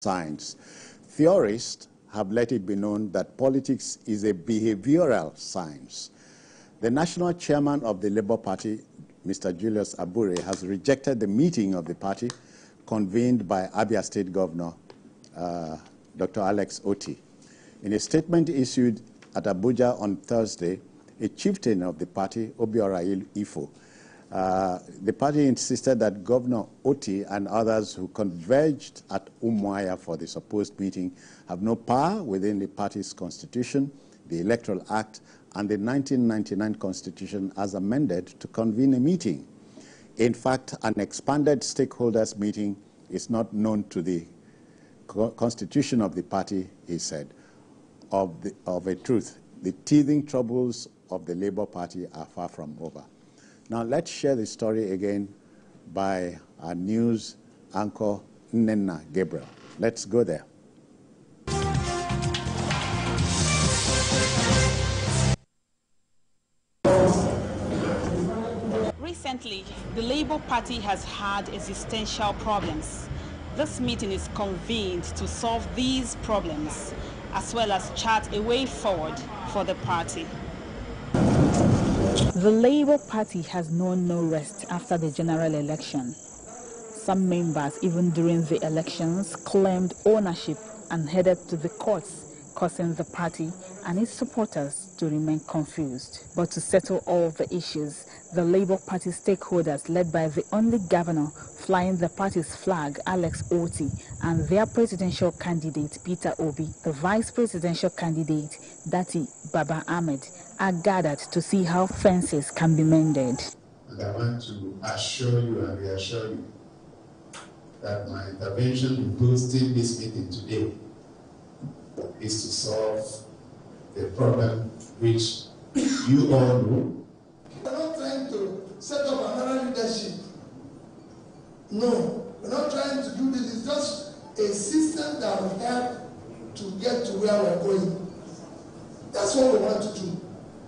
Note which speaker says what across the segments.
Speaker 1: science. Theorists have let it be known that politics is a behavioral science. The national chairman of the Labour Party, Mr. Julius Abure, has rejected the meeting of the party convened by Abia State Governor, Dr. Alex Otti. In a statement issued at Abuja on Thursday, a chieftain of the party, Abure Ifo, the party insisted that Governor Otti and others who converged at Umuahia for the supposed meeting have no power within the party's constitution, the Electoral Act, and the 1999 Constitution as amended to convene a meeting. In fact, an expanded stakeholders meeting is not known to the constitution of the party, he said. Of a truth, the teething troubles of the Labour Party are far from over. Now let's share the story again by our news anchor, Nenadi Gabriel. Let's go there.
Speaker 2: Recently, the Labour Party has had existential problems. This meeting is convened to solve these problems, as well as chart a way forward for the party. The Labour Party has known no rest after the general election. Some members, even during the elections, claimed ownership and headed to the courts, causing the party and its supporters to remain confused. But to settle all the issues, the Labour Party stakeholders, led by the only governor flying the party's flag, Alex Otti, and their presidential candidate, Peter Obi, the vice presidential candidate, Dati Baba Ahmed, are gathered to see how fences can be mended.
Speaker 3: And I want to assure you and reassure you that my intervention in hosting this meeting today is to solve the problem which you all know.
Speaker 4: We're not trying to set up another leadership. No, we're not trying to do this. It's just a system that will help to get to where we're going. That's what we want to do.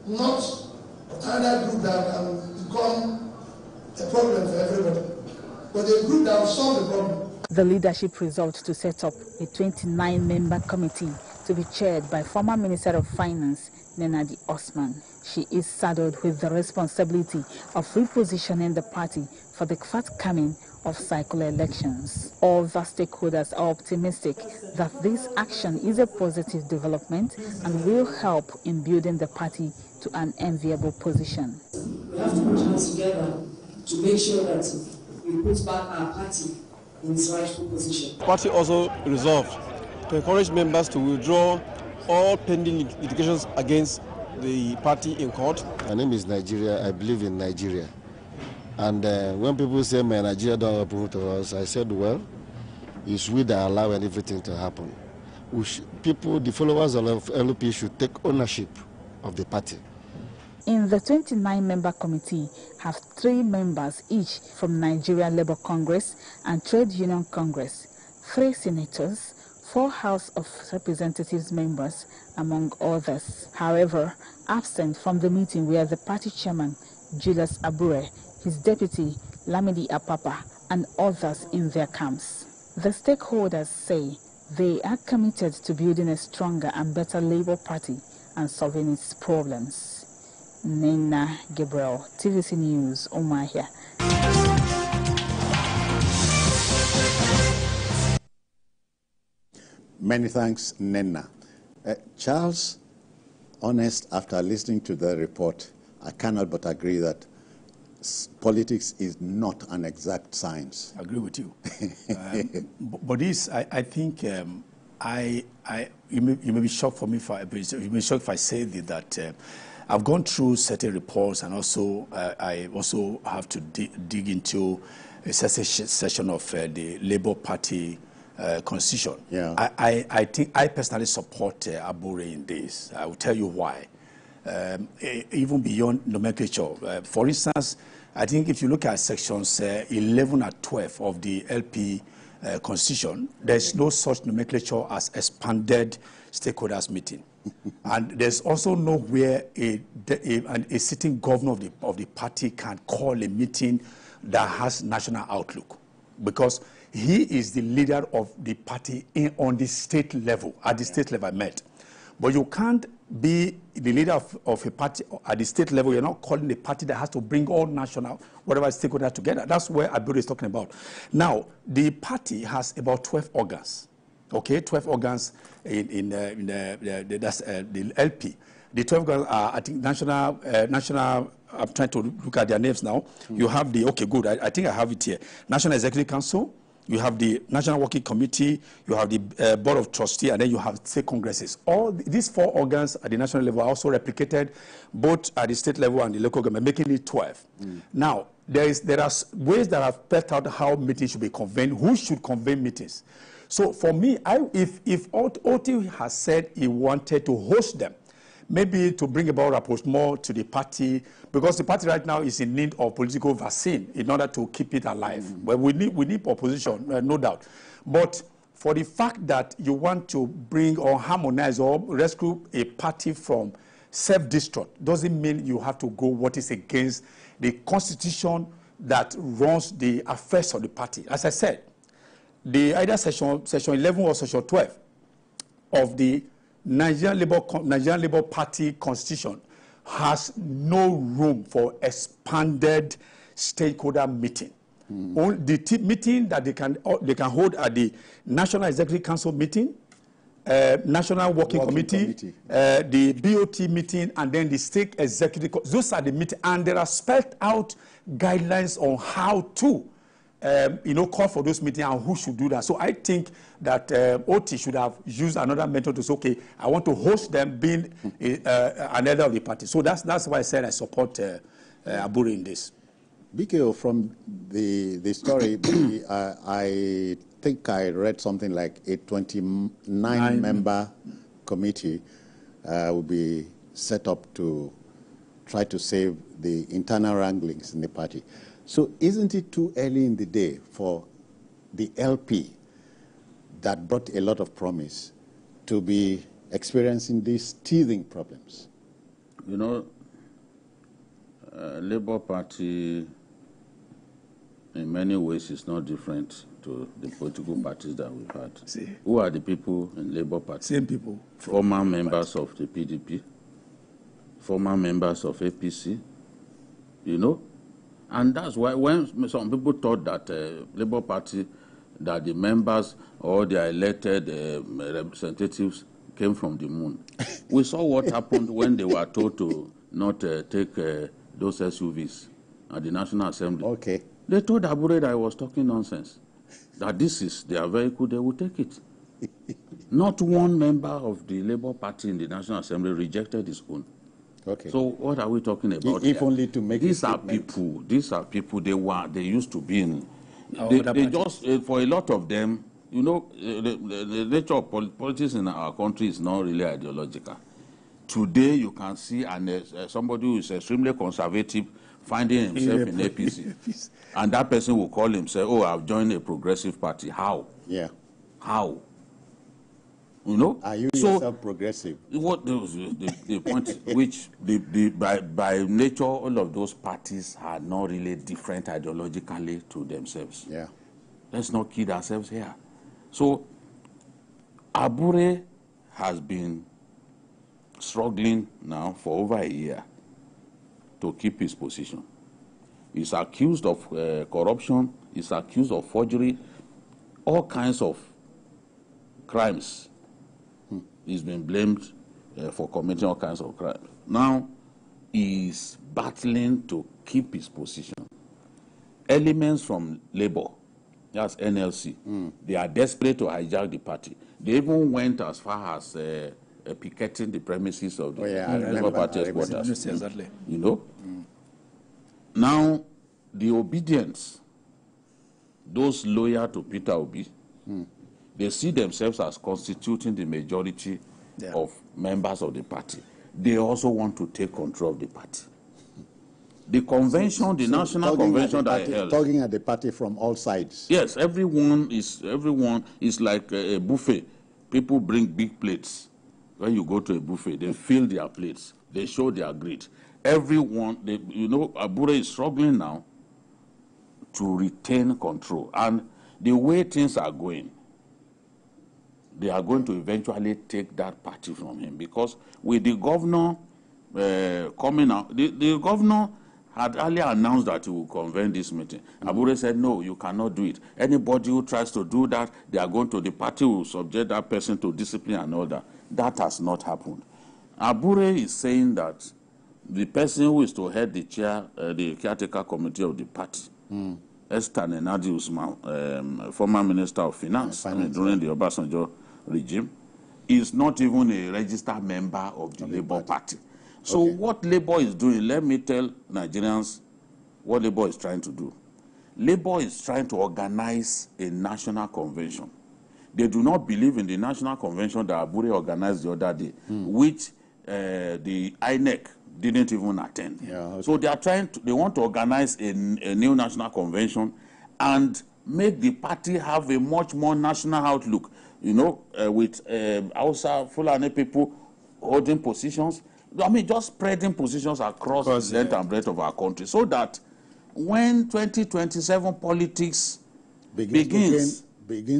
Speaker 4: Not another group that can become a problem for everybody, but a group that will solve the problem.
Speaker 2: The leadership resolved to set up a 29-member committee to be chaired by former Minister of Finance, Nenadi Usman. She is saddled with the responsibility of repositioning the party for the forthcoming off-cycle elections. All the stakeholders are optimistic that this action is a positive development and will help in building the party to an enviable position.
Speaker 5: We have to put hands together to make sure that we put back our party in its rightful position.
Speaker 6: The party also resolved to encourage members to withdraw all pending litigations against the party in court.
Speaker 7: My name is Nigeria. I believe in Nigeria. And when people say, "Man, Nigeria don't approve to us," I said, well, it's we that allow everything to happen. People, the followers of LP, should take ownership of the party.
Speaker 2: In the 29-member committee have 3 members each from Nigeria Labour Congress and Trade Union Congress, 3 senators, 4 House of Representatives members, among others. However, absent from the meeting were the party chairman, Julius Abure, his deputy, Lamidi Apapa, and others in their camps. The stakeholders say they are committed to building a stronger and better Labour Party and solving its problems. Nenadi Gabriel, TVC News, Umuahia.
Speaker 1: Many thanks, Nenna. Charles, honest, after listening to the report, I cannot but agree that politics is not an exact science.
Speaker 8: I agree with you. But this, I think, you may be shocked for me you may be shocked if I say that I've gone through certain reports, and also I also have to dig into a session of the Labour Party constitution.
Speaker 1: Yeah.
Speaker 8: I think I personally support Abure in this. I will tell you why. Even beyond nomenclature. For instance, I think if you look at sections 11 and 12 of the LP constitution, there's no such nomenclature as expanded stakeholders meeting. And there's also nowhere a sitting governor of the party can call a meeting that has national outlook, because He is the leader of the party on the state level, at the state level I met. But you can't be the leader of a party at the state level. You're not calling a party that has to bring all national, whatever stakeholders together. That's where Abure is talking about. Now, the party has about 12 organs. Okay, 12 organs that's the LP. The 12 organs are, I think, national. I'm trying to look at their names now. You have the, okay, good. I think I have it here. National Executive Council. You have the National Working Committee, you have the Board of Trustees, and then you have state congresses. All these 4 organs at the national level are also replicated both at the state level and the local government, making it 12. Now, there are ways that I've spelled out how meetings should be convened, who should convene meetings. So for me, if OT has said he wanted to host them, maybe to bring about rapprochement to the party, because the party right now is in need of political vaccine in order to keep it alive. But we need opposition, no doubt. But for the fact that you want to bring or harmonize or rescue a party from self-destruct, doesn't mean you have to go what is against the constitution that runs the affairs of the party. As I said, either section 11 or section 12 of the Nigerian Labour Party Constitution has no room for expanded stakeholder meeting. The meeting that they can hold at the National Executive Council meeting, National Working Committee, the BOT meeting, and then the State Executive. Those are the meetings, and there are spelled out guidelines on how to call for those meetings and who should do that. So I think that OT should have used another method to say, okay, I want to host them being an elder of the party. So that's why I said I support Abure in this.
Speaker 1: BKO, from the story, I think I read something like a 29-member committee will be set up to try to save the internal wranglings in the party. So isn't it too early in the day for the LP that brought a lot of promise to be experiencing these teething problems?
Speaker 9: You know, Labour Party in many ways is not different to the political parties that we've had. Who are the people in Labour Party?
Speaker 8: Same people.
Speaker 9: Former members of the PDP, former members of APC, you know? And that's why when some people thought that Labour Party, that the members or their elected representatives came from the moon. We saw what happened when they were told to not take those SUVs at the National Assembly.
Speaker 1: Okay.
Speaker 9: They told Abure that I was talking nonsense, that this is their vehicle, they will take it. Not one member of the Labour Party in the National Assembly rejected his own.
Speaker 1: Okay.
Speaker 9: So what are we talking about?
Speaker 1: If only to make
Speaker 9: these are people. They used to be in. They just for a lot of them, you know, the nature of politics in our country is not really ideological. Today you can see somebody who is extremely conservative finding himself in APC, and that person will call himself, "Oh, I've joined a progressive party." How?
Speaker 1: Yeah.
Speaker 9: How? You know,
Speaker 1: are you yourself progressive?
Speaker 9: What the point, which by nature, all of those parties are not really different ideologically to themselves.
Speaker 1: Yeah.
Speaker 9: Let's not kid ourselves here. So, Abure has been struggling now for over a year to keep his position. He's accused of corruption. He's accused of forgery, all kinds of crimes. He's been blamed for committing all kinds of crimes. Now, he's battling to keep his position. Elements from Labour, that's NLC, they are desperate to hijack the party. They even went as far as picketing the premises of the Labour Party headquarters.
Speaker 8: Exactly.
Speaker 9: You know? Now, the obedience, those loyal to Peter Obi, they see themselves as constituting the majority of members of the party. They also want to take control of the party. The convention, the national convention that I held.
Speaker 1: Talking at the party from all sides.
Speaker 9: Yes, everyone is like a buffet. People bring big plates. When you go to a buffet, they fill their plates. They show their greed. Everyone, you know, Abure is struggling now to retain control. And the way things are going, they are going to eventually take that party from him, because with the governor coming out, the governor had earlier announced that he will convene this meeting. Abure said, no, you cannot do it. Anybody who tries to do that, they are going to, the party will subject that person to discipline and all that. That has not happened. Abure is saying that the person who is to head the the caretaker committee of the party, Esther Nenadi Usman, former Minister of Finance, during the Obasanjo regime, is not even a registered member of the Labour Party. So what Labour is doing, let me tell Nigerians what Labour is trying to do. Labour is trying to organize a national convention. They do not believe in the national convention that Abure organized the other day, which the INEC didn't even attend. So they are they want to organize a new national convention and make the party have a much more national outlook, you know, with Hausa, Fulani people holding positions. I mean, just spreading positions across the length and breadth of our country, so that when 2027 politics begins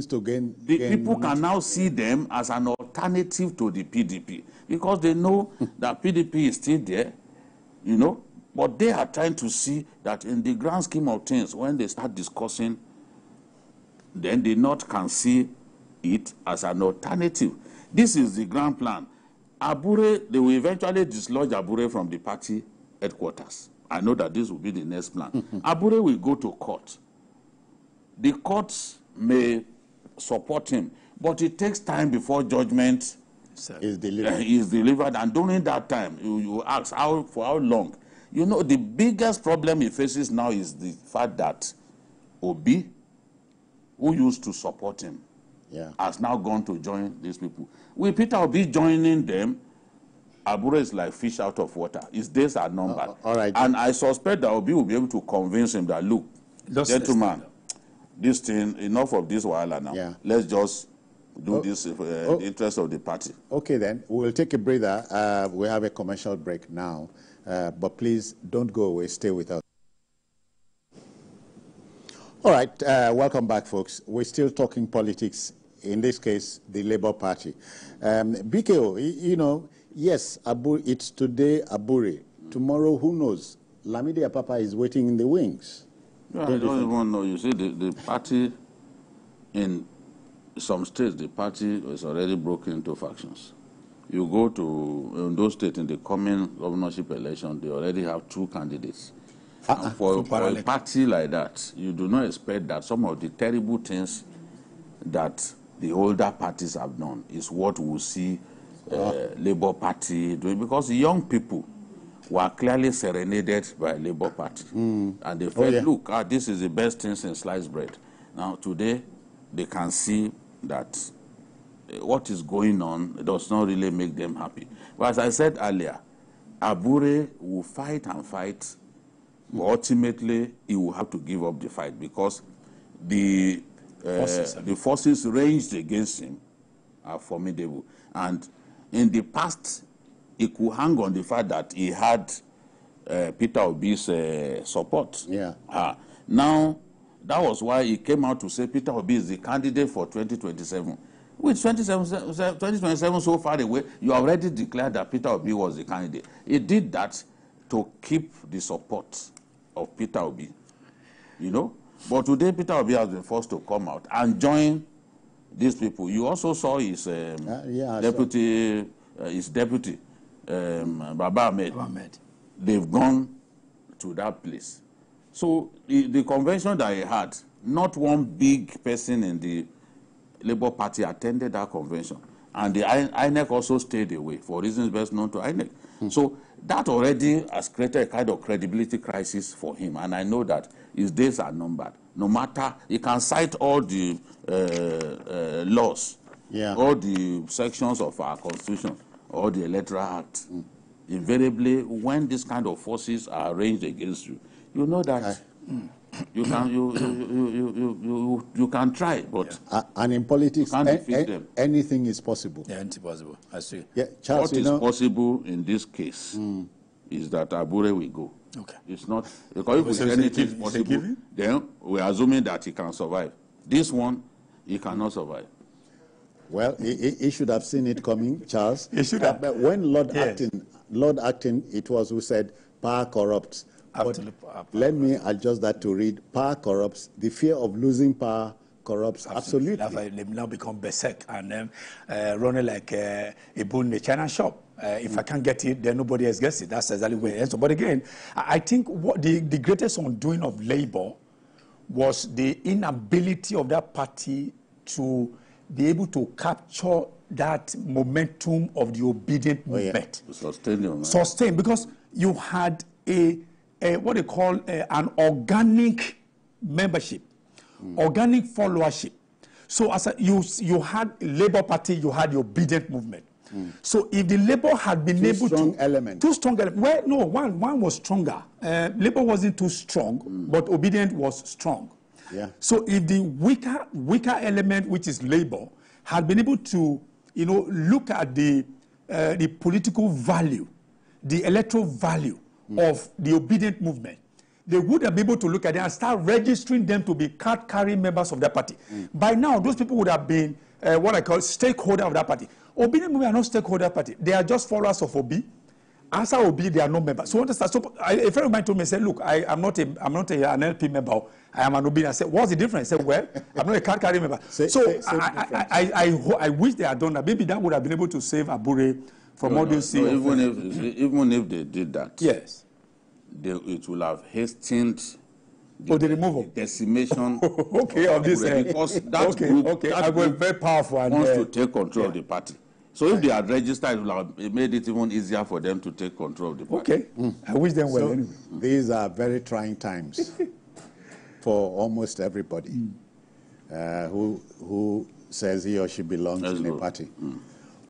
Speaker 1: to gain,
Speaker 9: people can now see them as an alternative to the PDP, because they know that PDP is still there, you know, but they are trying to see that in the grand scheme of things, when they start discussing, then the North can see it as an alternative. This is the grand plan. Abure, they will eventually dislodge Abure from the party headquarters. I know that this will be the next plan. Abure will go to court. The courts may support him, but it takes time before judgment is delivered. And during that time, you ask, for how long? You know, the biggest problem he faces now is the fact that Obi, who used to support him, has now gone to join these people. With Peter Obi joining them, Abure is like fish out of water. His days are numbered.
Speaker 1: All right.
Speaker 9: And I suspect that Obi will be able to convince him that, look, gentlemen, this thing, enough of this wahala now. Let's just do this in the interest of the party.
Speaker 1: Okay, then. We'll take a breather. We have a commercial break now. But please don't go away. Stay with us. All right. Welcome back, folks. We're still talking politics. In this case, the Labour Party. BKO, you know, yes, it's today Abure. Tomorrow, who knows? Lamidi Apapa is waiting in the wings.
Speaker 9: Yeah, I don't even know. You see, the party, in some states, the party is already broken into factions. You go to those states in the coming governorship election, they already have 2 candidates. And for a party like that, you do not expect that some of the terrible things that the older parties have done is what we'll see Labour Party doing, because the young people were clearly serenaded by Labour Party. And they felt, look, this is the best thing since sliced bread. Now, today, they can see that what is going on does not really make them happy. But as I said earlier, Abure will fight and fight, but ultimately, he will have to give up the fight, because the forces ranged against him are formidable. And in the past, he could hang on the fact that he had Peter Obi's support. Now, that was why he came out to say Peter Obi is the candidate for 2027. With 2027 so far away, you already declared that Peter Obi was the candidate. He did that to keep the support of Peter Obi, you know. But today, Peter Obi has been forced to come out and join these people. You also saw his deputy, Baba Ahmed. They've gone to that place. So the convention that he had, not one big person in the Labour Party attended that convention. And the INEC also stayed away for reasons best known to INEC. So that already has created a kind of credibility crisis for him. And I know that his days are numbered. No matter, he can cite all the laws, all the sections of our constitution, or the Electoral Act. Invariably, when this kind of forces are arranged against you, you know that you can try, but
Speaker 1: and in politics, anything is possible.
Speaker 8: Yeah, anything possible. I see.
Speaker 1: Yeah, Charles,
Speaker 9: what is possible in this case is that Abure will go.
Speaker 8: Okay.
Speaker 9: It's not, because if anything is possible, then we're assuming that he can survive. This one, he cannot survive.
Speaker 1: Well, he should have seen it coming, Charles.
Speaker 8: He should have.
Speaker 1: But when Lord Acton, it was who said, power corrupts. But let me adjust that to read, power corrupts. The fear of losing power corrupts. Absolutely.
Speaker 8: They've now become berserk and running like a bull in a China shop. If I can't get it, then nobody else gets it. That's exactly where it ends. But again, I think what the greatest undoing of Labour was the inability of that party to be able to capture that momentum of the obedient movement. Sustain, because you had a what they call an organic membership, organic followership. So as you had Labour Party, you had the obedient movement. So if the Labour had been able to... Two strong elements. Well, no, one was stronger. Labour wasn't too strong, but obedient was strong.
Speaker 1: Yeah.
Speaker 8: So if the weaker element, which is Labour, had been able to, look at the political value, the electoral value of the obedient movement, they would have been able to look at it and start registering them to be card-carrying members of that party. By now, those people would have been what I call stakeholder of that party. Obedient movement are not stakeholder party. They are just followers of Obi. As Obi, they are not members. So understand. So a friend of mine told me, said, "Look, I'm not an LP member. I am an Obi." I said, "What's the difference?" I said, "Well, I'm not a card-carrying member." I wish they had done that. Maybe that would have been able to save Abure from all these things.
Speaker 9: Even if they did that,
Speaker 8: yes,
Speaker 9: it will have hastened
Speaker 8: the removal,
Speaker 9: decimation.
Speaker 8: Of this,
Speaker 9: because that group,
Speaker 8: that group very powerful and
Speaker 9: wants to take control of the party. So if they had registered, it would have made it even easier for them to take control of the party.
Speaker 8: I wish them well. Anyway.
Speaker 1: These are very trying times for almost everybody who says he or she belongs in a party.